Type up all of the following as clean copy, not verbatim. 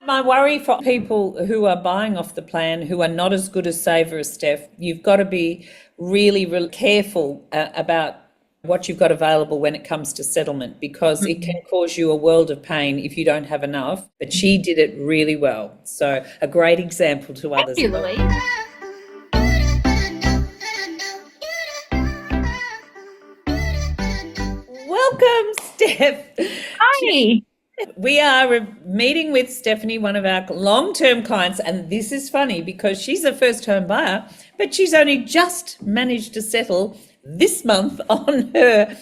My worry for people who are buying off the plan, who are not as good as Saver or Steph, you've got to be really, really careful about what you've got available when it comes to settlement, because it can cause you a world of pain if you don't have enough. But she did it really well. So a great example to others. Thank you, Louise. Welcome, Steph. Hi. We are meeting with Stephanie, one of our long-term clients, and this is funny because she's a first-home buyer, but she's only just managed to settle this month on her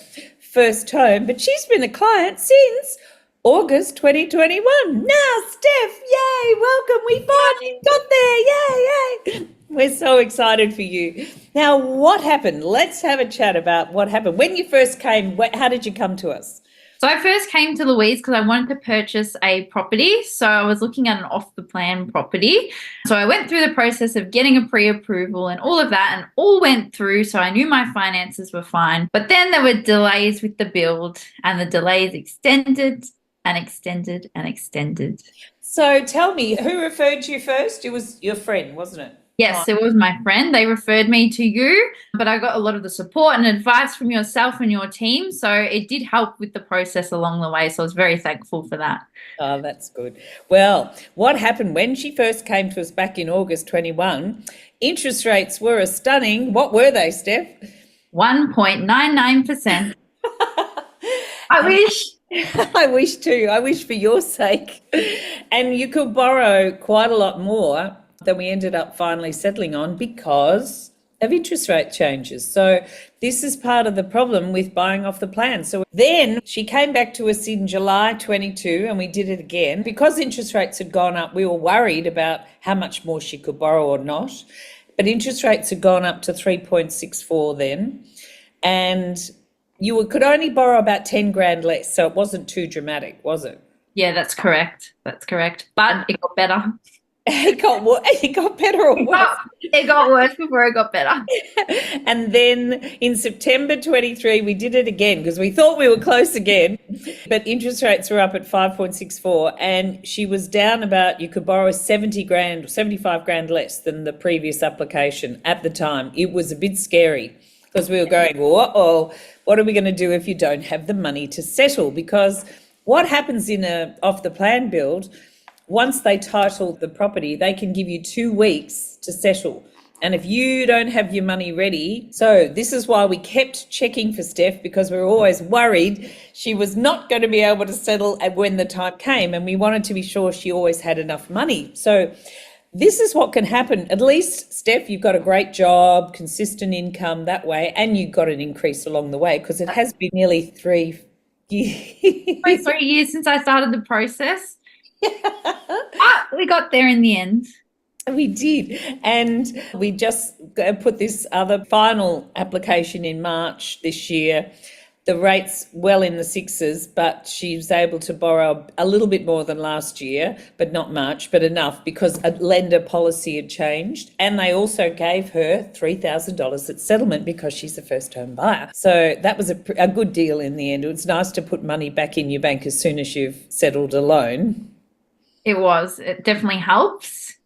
first home, but she's been a client since August 2021. Now, Steph, yay, welcome. We finally got there. Yay, yay. We're so excited for you. Now, what happened? Let's have a chat about what happened. When you first came, how did you come to us? So I first came to Louise because I wanted to purchase a property. So I was looking at an off-the-plan property. So I went through the process of getting a pre-approval and all of that, and all went through. So I knew my finances were fine. But then there were delays with the build, and the delays extended and extended and extended. So tell me, who referred you first? It was your friend, wasn't it? Yes, it was my friend. They referred me to you, but I got a lot of the support and advice from yourself and your team. So it did help with the process along the way. So I was very thankful for that. Oh, that's good. Well, what happened when she first came to us back in August 21, interest rates were a stunning, what were they, Steph? 1.99%. I wish. I wish too. I wish for your sake. And you could borrow quite a lot more than we ended up finally settling on because of interest rate changes. So this is part of the problem with buying off the plan. So then she came back to us in July 22 and we did it again. Because interest rates had gone up, we were worried about how much more she could borrow or not. But interest rates had gone up to 3.64 then. And you could only borrow about 10 grand less. So it wasn't too dramatic, was it? Yeah, that's correct. That's correct. But it got better. It got better or worse? It got worse before it got better. And then in September 23, we did it again because we thought we were close again, but interest rates were up at 5.64 and she was down about, you could borrow 70 grand or 75 grand less than the previous application at the time. It was a bit scary because we were going, uh-oh, what are we going to do if you don't have the money to settle? Because what happens in a off-the-plan build, once they title the property, they can give you 2 weeks to settle. And if you don't have your money ready, so this is why we kept checking for Steph, because we were always worried she was not going to be able to settle when the time came. And we wanted to be sure she always had enough money. So this is what can happen. At least, Steph, you've got a great job, consistent income that way, and you got an increase along the way because it has been nearly 3 years. 3 years since I started the process. But we got there in the end. We did. And we just put this other final application in March this year. The rate's well in the sixes, but she was able to borrow a little bit more than last year, but not much, but enough because a lender policy had changed. And they also gave her $3,000 at settlement because she's a first-home buyer. So that was a good deal in the end. It was nice to put money back in your bank as soon as you've settled a loan. It was. It definitely helps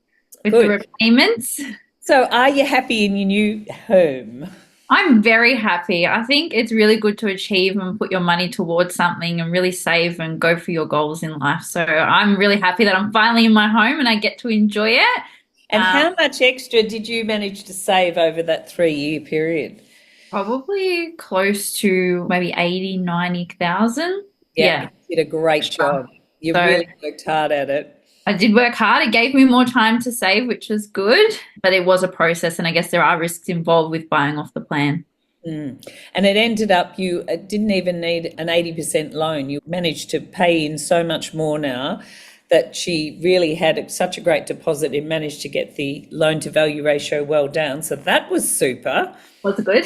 with Good. the repayments. So are you happy in your new home? I'm very happy. I think it's really good to achieve and put your money towards something and really save and go for your goals in life. So I'm really happy that I'm finally in my home and I get to enjoy it. And how much extra did you manage to save over that 3-year period? Probably close to maybe 80, 90,000. Yeah. You did a great job. You really worked hard at it. I did work hard. It gave me more time to save, which was good, but it was a process. And I guess there are risks involved with buying off the plan. And it ended up you didn't even need an 80% loan. You managed to pay in so much more now that she really had such a great deposit and managed to get the loan to value ratio well down. So that was super. Was it good?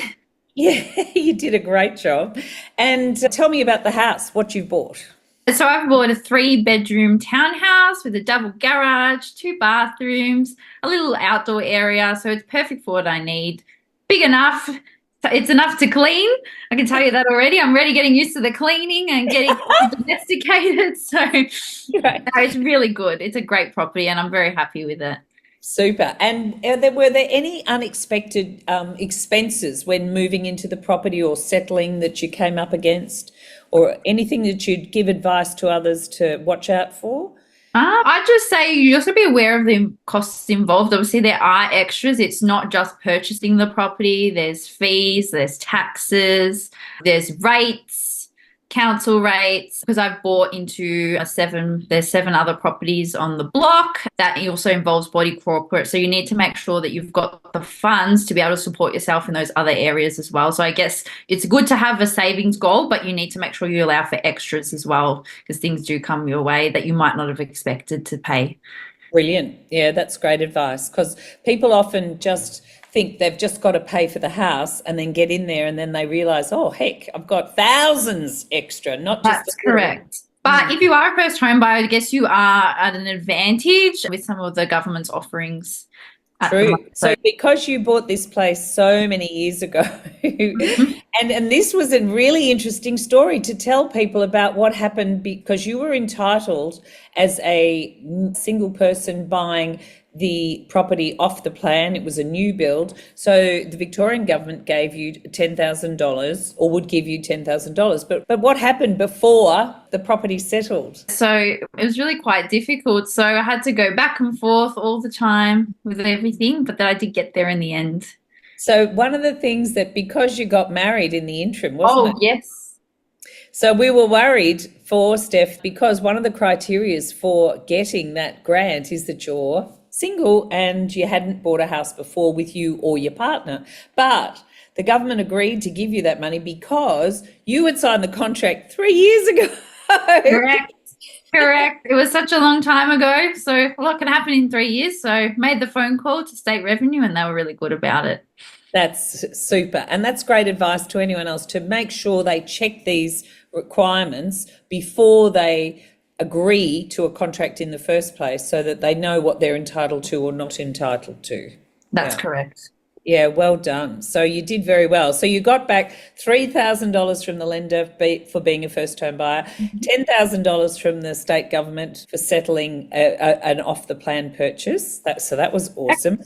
Yeah, you did a great job. And tell me about the house, what you bought. So I've bought a 3-bedroom townhouse with a double garage, 2 bathrooms, a little outdoor area. So it's perfect for what I need. Big enough It's enough to clean. I can tell you that already. I'm already getting used to the cleaning and getting domesticated. So Right. no, it's really good. It's a great property and I'm very happy with it. Super. And were there any unexpected expenses when moving into the property or settling that you came up against, or anything that you'd give advice to others to watch out for? I'd just say you also be aware of the costs involved. Obviously, there are extras. It's not just purchasing the property. There's fees, there's taxes, there's rates, council rates, because I've bought into there's 7 other properties on the block. That also involves body corporate. So you need to make sure that you've got the funds to be able to support yourself in those other areas as well. So I guess it's good to have a savings goal, but you need to make sure you allow for extras as well, because things do come your way that you might not have expected to pay. Brilliant. Yeah, that's great advice, because people often just think they've just got to pay for the house and then get in there and then they realise, oh, heck, I've got thousands extra, not just That's correct. But if you are a first home buyer, I guess you are at an advantage with some of the government's offerings. True. So because you bought this place so many years ago, and this was a really interesting story to tell people about what happened, because you were entitled as a single person buying the property off the plan. It was a new build. So the Victorian government gave you $10,000, or would give you $10,000. But what happened before the property settled? So it was really quite difficult. So I had to go back and forth all the time with everything, but then I did get there in the end. So one of the things that, because you got married in the interim, wasn't it? Oh, yes. So we were worried for Steph, because one of the criteria for getting that grant is that you're single and you hadn't bought a house before with you or your partner. But the government agreed to give you that money because you had signed the contract 3 years ago. Correct. It was such a long time ago. So a lot can happen in 3 years. So made the phone call to State Revenue and they were really good about it. That's super. And that's great advice to anyone else, to make sure they check these requirements before they agree to a contract in the first place, so that they know what they're entitled to or not entitled to. That's correct. Yeah, well done. So you did very well. So you got back $3,000 from the lender for being a first home buyer, $10,000 from the state government for settling an off the plan purchase. So that was awesome.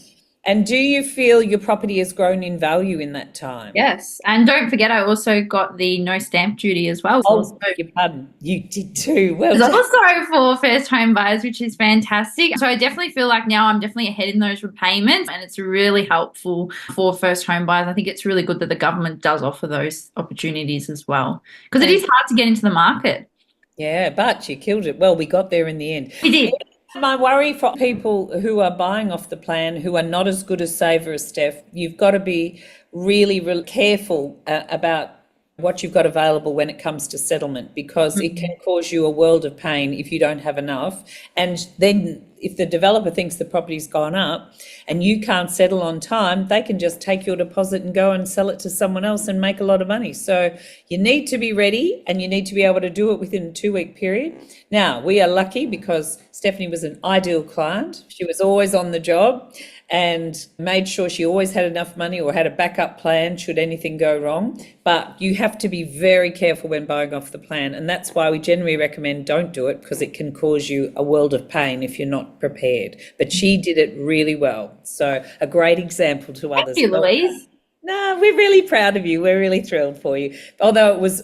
And do you feel your property has grown in value in that time? Yes. And don't forget, I also got the no stamp duty as well. Oh, beg your pardon. You did too. Well done. Also for first home buyers, which is fantastic. So I definitely feel like now I'm definitely ahead in those repayments, and it's really helpful for first home buyers. I think it's really good that the government does offer those opportunities as well, because it is hard to get into the market. Yeah, but you killed it. Well, we got there in the end. We did. My worry for people who are buying off the plan, who are not as good a saver as Steph, you've got to be really, really careful about what you've got available when it comes to settlement, because it can cause you a world of pain if you don't have enough. And then if the developer thinks the property's gone up and you can't settle on time, they can just take your deposit and go and sell it to someone else and make a lot of money. So you need to be ready, and you need to be able to do it within a 2-week period. Now, we are lucky because Stephanie was an ideal client. She was always on the job and made sure she always had enough money or had a backup plan should anything go wrong. But you have to be very careful when buying off the plan, and that's why we generally recommend don't do it, because it can cause you a world of pain if you're not prepared. But she did it really well. So a great example to others. Thank you, Louise. No, we're really proud of you. We're really thrilled for you. Although it was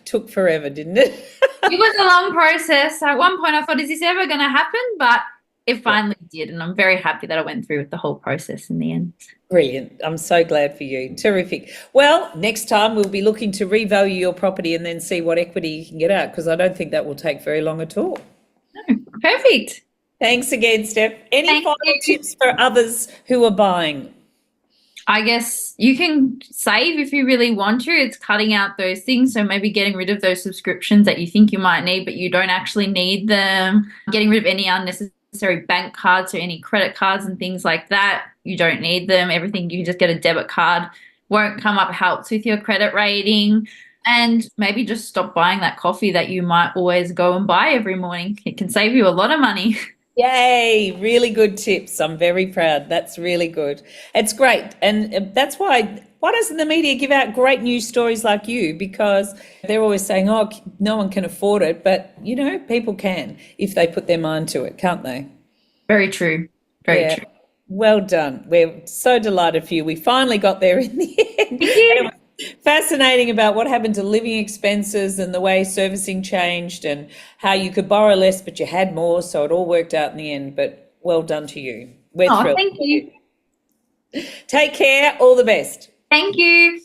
took forever, didn't it? It was a long process. At one point I thought, is this ever going to happen? But it finally did, and I'm very happy that I went through with the whole process in the end. Brilliant. I'm so glad for you. Terrific. Well, next time we'll be looking to revalue your property and then see what equity you can get out, because I don't think that will take very long at all. No, perfect. Thanks again, Steph. Any final tips for others who are buying? I guess you can save if you really want to. It's cutting out those things. So maybe getting rid of those subscriptions that you think you might need, but you don't actually need them. Getting rid of any unnecessary bank cards or any credit cards and things like that. You don't need them. Everything, you can just get a debit card. Won't come up, helps with your credit rating. And maybe just stop buying that coffee that you might always go and buy every morning. It can save you a lot of money. Yay, really good tips. I'm very proud. That's really good. It's great. And that's why doesn't the media give out great news stories like you? Because they're always saying, oh, no one can afford it. But, people can if they put their mind to it, can't they? Very true. Very Yeah. true. Well done. We're so delighted for you. We finally got there in the end. Thank you. And it was fascinating about what happened to living expenses and the way servicing changed and how you could borrow less, but you had more. So it all worked out in the end. But well done to you. We're thrilled. Thank you. Take care. All the best. Thank you.